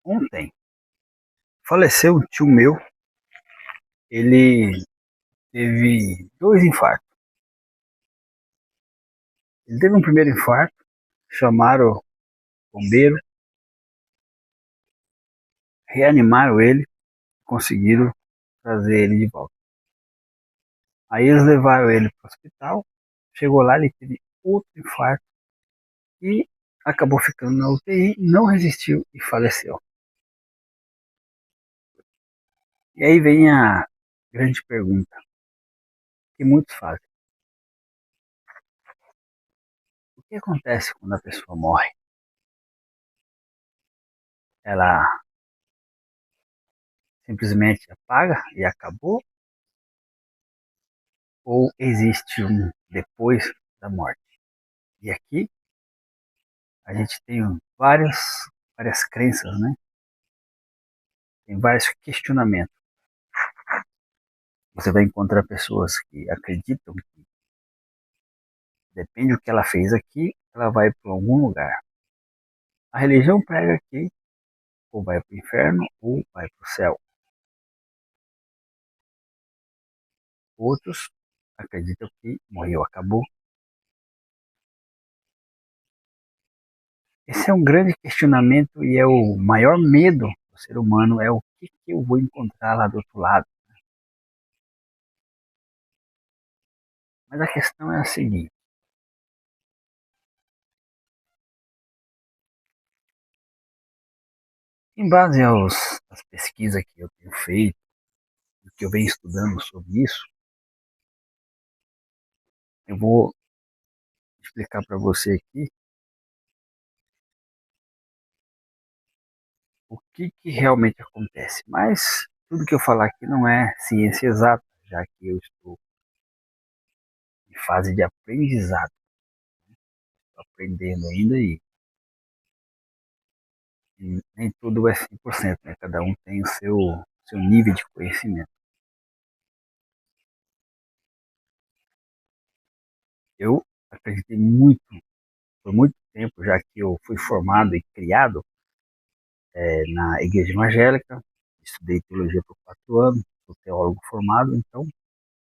Ontem faleceu um tio meu. Ele teve dois infartos. Ele teve um primeiro infarto, chamaram o bombeiro, reanimaram ele, conseguiram trazer ele de volta. Aí eles levaram ele para o hospital, chegou lá, ele teve outro infarto e acabou ficando na UTI, não resistiu e faleceu. E aí vem a grande pergunta que muitos fazem: o que acontece quando a pessoa morre? Ela simplesmente apaga e acabou? Ou existe um depois da morte? E aqui a gente tem várias crenças, né? Tem vários questionamentos. Você vai encontrar pessoas que acreditam que depende do que ela fez aqui, ela vai para algum lugar. A religião prega que ou vai para o inferno ou vai para o céu. Outros acreditam que morreu, acabou. Esse é um grande questionamento e é o maior medo do ser humano, é o que eu vou encontrar lá do outro lado. Mas a questão é a seguinte: em base às pesquisas que eu tenho feito, que eu venho estudando sobre isso, eu vou explicar para você aqui o que realmente acontece. Mas tudo que eu falar aqui não é ciência exata, já que eu estou em fase de aprendizado, estou aprendendo ainda e nem tudo é 100%, né? Cada um tem o seu nível de conhecimento. Eu acreditei muito, por muito tempo, já que eu fui formado e criado na igreja evangélica, estudei teologia por 4 anos, sou teólogo formado, então,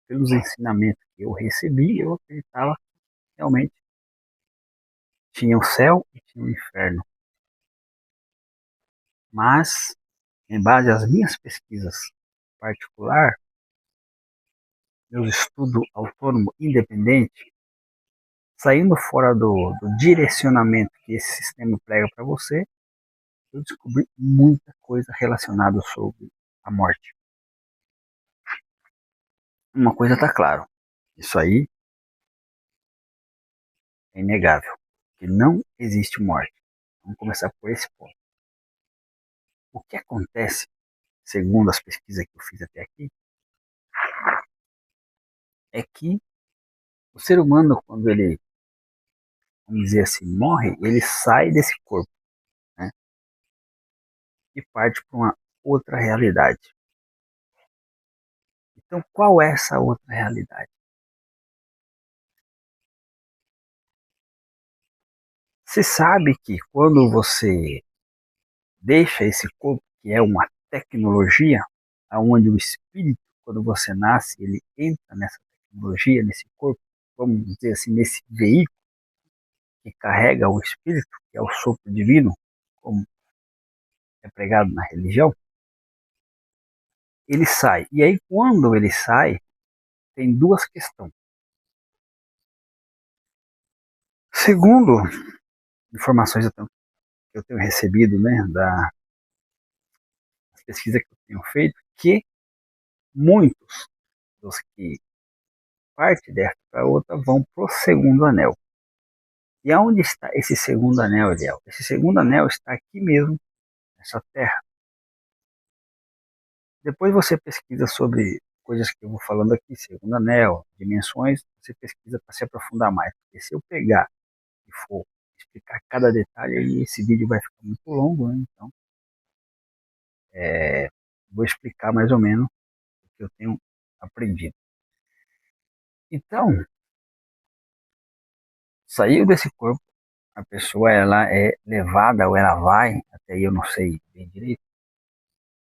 pelos ensinamentos que eu recebi, eu acreditava que realmente tinha o céu e tinha o inferno. Mas, em base às minhas pesquisas particular, meu estudo autônomo independente, saindo fora do direcionamento que esse sistema prega para você, eu descobri muita coisa relacionada sobre a morte. Uma coisa está claro, isso aí é inegável, que não existe morte. Vamos começar por esse ponto. O que acontece, segundo as pesquisas que eu fiz até aqui, é que o ser humano, quando ele, vamos dizer assim, morre, ele sai desse corpo, né, e parte para uma outra realidade. Então, qual é essa outra realidade? Você sabe que quando você deixa esse corpo, que é uma tecnologia, aonde o espírito, quando você nasce, ele entra nessa tecnologia, nesse corpo, vamos dizer assim, nesse veículo que carrega o espírito, que é o sopro divino, como é pregado na religião, ele sai. E aí, quando ele sai, tem duas questões. Segundo informações que eu tenho recebido, né, das pesquisas que eu tenho feito, que muitos dos que partem desta para outra vão para o segundo anel. E aonde está esse segundo anel, Eliel? Esse segundo anel está aqui mesmo, nessa terra. Depois você pesquisa sobre coisas que eu vou falando aqui, segundo anel, dimensões, você pesquisa para se aprofundar mais. Porque se eu pegar e for explicar cada detalhe, aí esse vídeo vai ficar muito longo, né? Então, vou explicar mais ou menos o que eu tenho aprendido. Então, saiu desse corpo, a pessoa ela é levada ou ela vai, até aí eu não sei bem direito,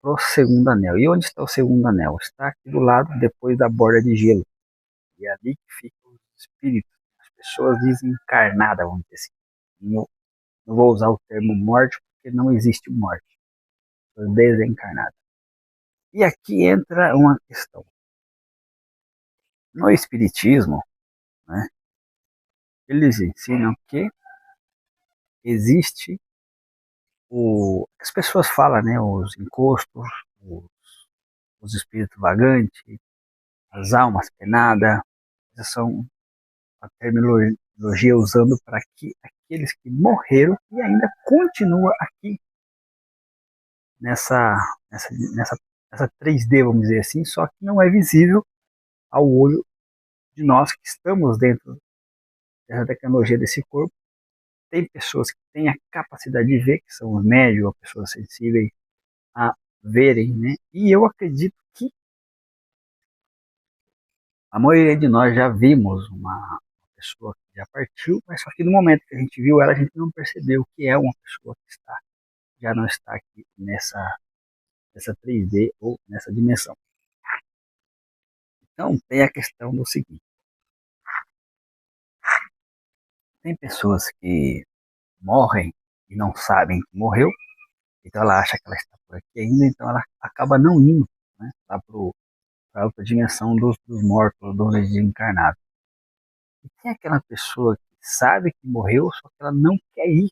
pro segundo anel. E onde está o segundo anel? Está aqui do lado, depois da borda de gelo. E é ali que ficam os espíritos, as pessoas desencarnadas, vamos dizer assim. Não, não vou usar o termo morte, porque não existe morte. Desencarnada. E aqui entra uma questão. No Espiritismo, né, eles ensinam que existe as pessoas falam, né, os encostos, os, os espíritos vagantes, as almas penadas, essas são a terminologia usando para que aqueles que morreram e ainda continuam aqui nessa, nessa, nessa, nessa 3D, vamos dizer assim, só que não é visível ao olho de nós que estamos dentro dessa tecnologia desse corpo. Tem pessoas que têm a capacidade de ver, que são os médios, as pessoas sensíveis a verem, né? E eu acredito que a maioria de nós já vimos uma pessoa que já partiu, mas só que no momento que a gente viu ela, a gente não percebeu que é uma pessoa que já não está aqui nessa 3D ou nessa dimensão. Então tem a questão do seguinte, tem pessoas que morrem e não sabem que morreu, então ela acha que ela está por aqui ainda, então ela acaba não indo, né, lá para a outra dimensão dos mortos, dos desencarnados. E tem aquela pessoa que sabe que morreu, só que ela não quer ir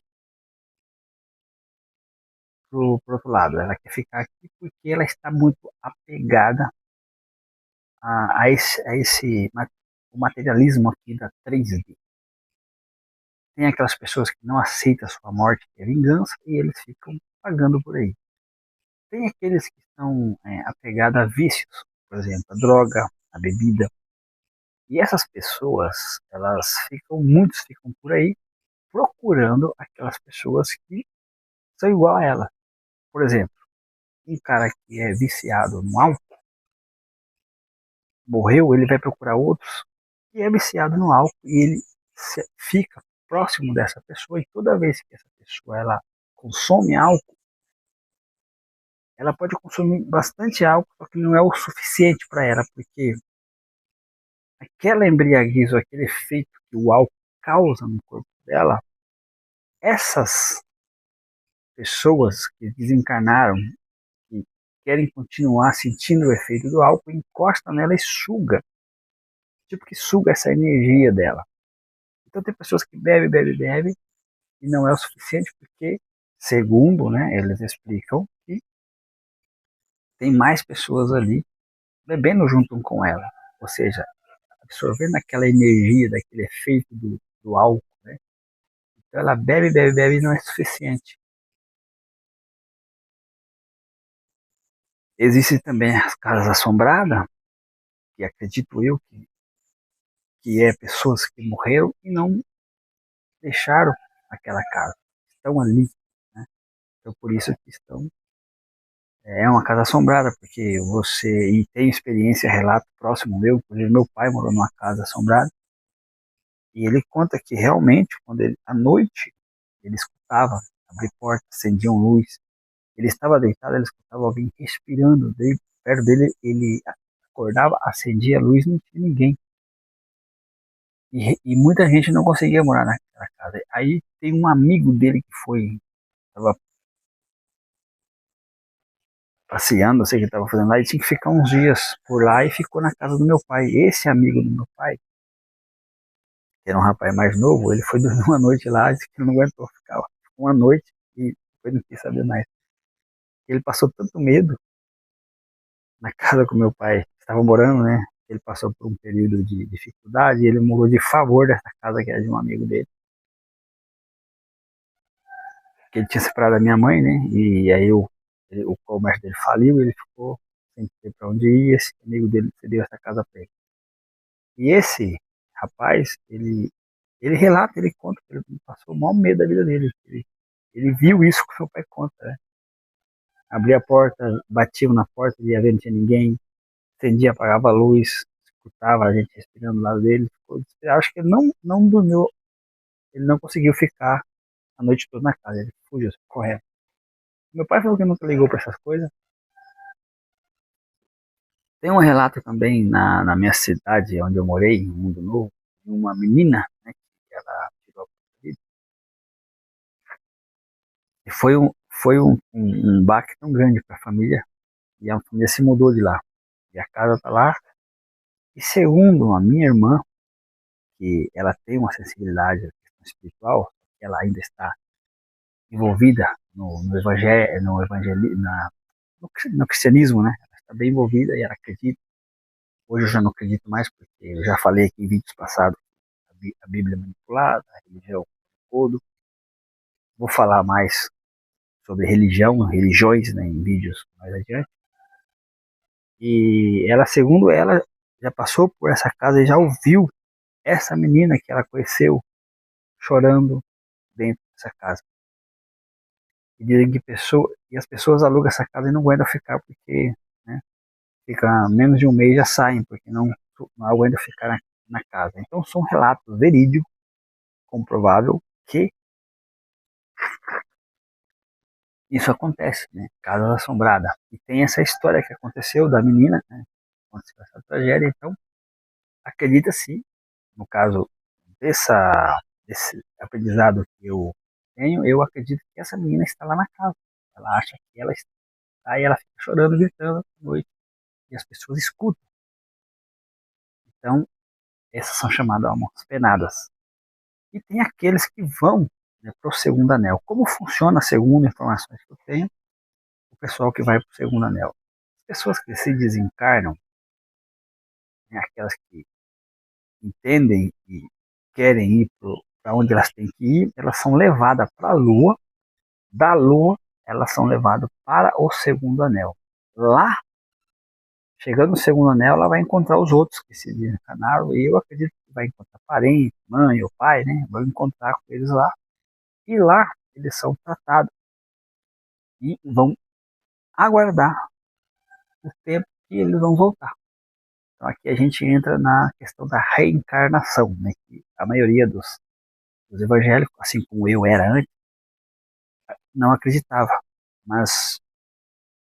pro outro lado. Ela quer ficar aqui porque ela está muito apegada a esse o materialismo aqui da 3D. Tem aquelas pessoas que não aceitam a sua morte, que é vingança, e eles ficam pagando por aí. Tem aqueles que estão apegados a vícios, por exemplo, a droga, a bebida. E essas pessoas, muitos ficam por aí procurando aquelas pessoas que são igual a ela. Por exemplo, um cara que é viciado no álcool, morreu, ele vai procurar outros que é viciado no álcool e ele fica próximo dessa pessoa e toda vez que essa pessoa ela consome álcool, ela pode consumir bastante álcool, só que não é o suficiente para ela, porque aquela embriaguez ou aquele efeito que o álcool causa no corpo dela, essas pessoas que desencarnaram e querem continuar sentindo o efeito do álcool, encosta nela e suga, tipo que suga essa energia dela. Então tem pessoas que bebem e não é o suficiente porque, segundo, né, eles explicam que tem mais pessoas ali bebendo junto com ela, ou seja, absorvendo aquela energia, daquele efeito do álcool, né? Então ela bebe e não é suficiente. Existem também as casas assombradas, que acredito eu que é pessoas que morreram e não deixaram aquela casa, estão ali, né? Então por isso que estão. É uma casa assombrada, porque você e tem experiência, relato próximo meu, inclusive meu pai morou numa casa assombrada, e ele conta que realmente, quando ele, à noite, ele escutava abrir porta, acendiam luz, ele estava deitado, ele escutava alguém respirando, daí, perto dele, ele acordava, acendia a luz, não tinha ninguém. E muita gente não conseguia morar naquela casa. Aí tem um amigo dele que estava passeando, não sei o que estava fazendo lá, e tinha que ficar uns dias por lá e ficou na casa do meu pai. Esse amigo do meu pai, que era um rapaz mais novo, ele foi dormir uma noite lá, disse que não aguentou ficar uma noite e depois não quis saber mais. Ele passou tanto medo na casa que o meu pai estava morando, né? Ele passou por um período de dificuldade e ele morou de favor dessa casa que era de um amigo dele. Que ele tinha separado da minha mãe, né? E aí o comércio dele faliu, ele ficou sem ter para onde ir, e esse amigo dele cedeu essa casa para ele. E esse rapaz, ele relata, ele conta que ele passou o maior medo da vida dele. Ele viu isso que o meu pai conta, né? Abria a porta, batiam na porta, ele ia ver, não tinha ninguém, acendia, apagava a luz, escutava a gente respirando do lado dele. Ficou, acho que ele não dormiu ele não conseguiu ficar a noite toda na casa, ele fugiu, correndo. Meu pai falou que nunca ligou para essas coisas. Tem um relato também na minha cidade, onde eu morei, em Mundo Novo, de uma menina, né, que ela tirou a própria vida. E foi um baque tão grande para a família, e a família se mudou de lá. E a casa está lá. E segundo a minha irmã, que ela tem uma sensibilidade espiritual, ela ainda está envolvida no evangelho, no cristianismo, né? Ela está bem envolvida e ela acredita. Hoje eu já não acredito mais, porque eu já falei aqui em vídeos passados a Bíblia é manipulada, a religião é todo. Vou falar mais sobre religiões, né, em vídeos mais adiante. E ela, segundo ela, já passou por essa casa e já ouviu essa menina que ela conheceu chorando dentro dessa casa. E dizem que as pessoas alugam essa casa e não aguentam ficar porque, né, fica menos de um mês e já saem, porque não aguentam ficar na casa. Então são relatos verídicos, comprovável que isso acontece, né? Casa assombrada. E tem essa história que aconteceu da menina, né? Aconteceu essa tragédia, então acredita-se, no caso desse aprendizado que eu tenho, eu acredito que essa menina está lá na casa. Ela acha que ela está e ela fica chorando, gritando à noite. E as pessoas escutam. Então, essas são chamadas almas penadas. E tem aqueles que vão, né, para o segundo anel. Como funciona, segundo informações que eu tenho, o pessoal que vai para o segundo anel? As pessoas que se desencarnam, né, aquelas que entendem e querem ir para onde elas têm que ir, elas são levadas para a Lua. Da Lua, elas são levadas para o segundo anel. Lá, chegando no segundo anel, ela vai encontrar os outros que se desencarnaram, e eu acredito que vai encontrar parente, mãe ou pai, né? Vai encontrar com eles lá. E lá, eles são tratados e vão aguardar o tempo que eles vão voltar. Então aqui a gente entra na questão da reencarnação, né? Que a maioria dos evangélicos, assim como eu era antes, não acreditava. Mas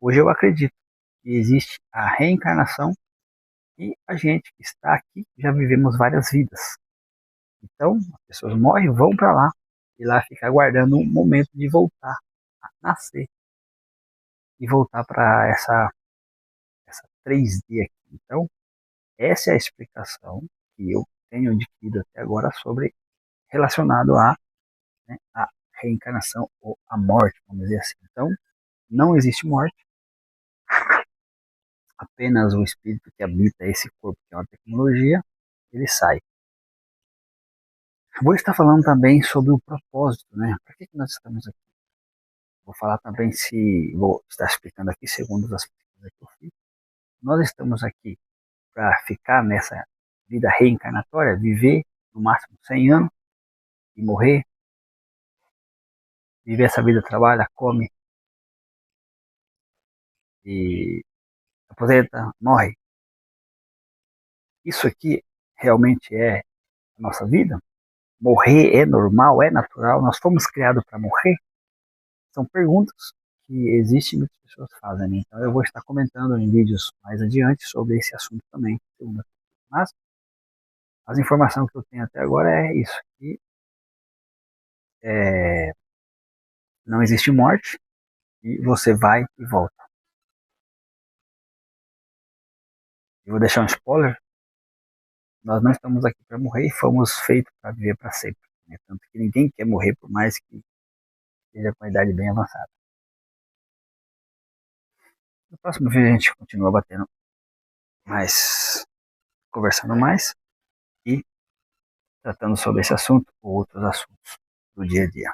hoje eu acredito que existe a reencarnação e a gente que está aqui já vivemos várias vidas. Então, as pessoas morrem, vão para lá e lá fica aguardando um momento de voltar a nascer e voltar para essa 3D aqui. Então, essa é a explicação que eu tenho adquirido até agora sobre relacionado a, né, a reencarnação ou a morte, vamos dizer assim. Então, não existe morte, apenas o espírito que habita esse corpo, que é uma tecnologia, ele sai. Vou estar falando também sobre o propósito, né? Para que nós estamos aqui? Vou falar também vou estar explicando aqui, segundo as pesquisas que eu fiz, nós estamos aqui para ficar nessa vida reencarnatória, viver no máximo 100 anos e morrer, viver essa vida, trabalha, come e aposenta, morre. Isso aqui realmente é a nossa vida? Morrer é normal, é natural? Nós fomos criados para morrer? São perguntas que existem e muitas pessoas fazem. Né? Então eu vou estar comentando em vídeos mais adiante sobre esse assunto também. Mas as informações que eu tenho até agora é isso, que é, não existe morte e você vai e volta. Eu vou deixar um spoiler, nós não estamos aqui para morrer e fomos feitos para viver para sempre. Né? Tanto que ninguém quer morrer por mais que esteja com a idade bem avançada. No próximo vídeo a gente continua batendo mais, conversando mais e tratando sobre esse assunto ou outros assuntos do dia a dia.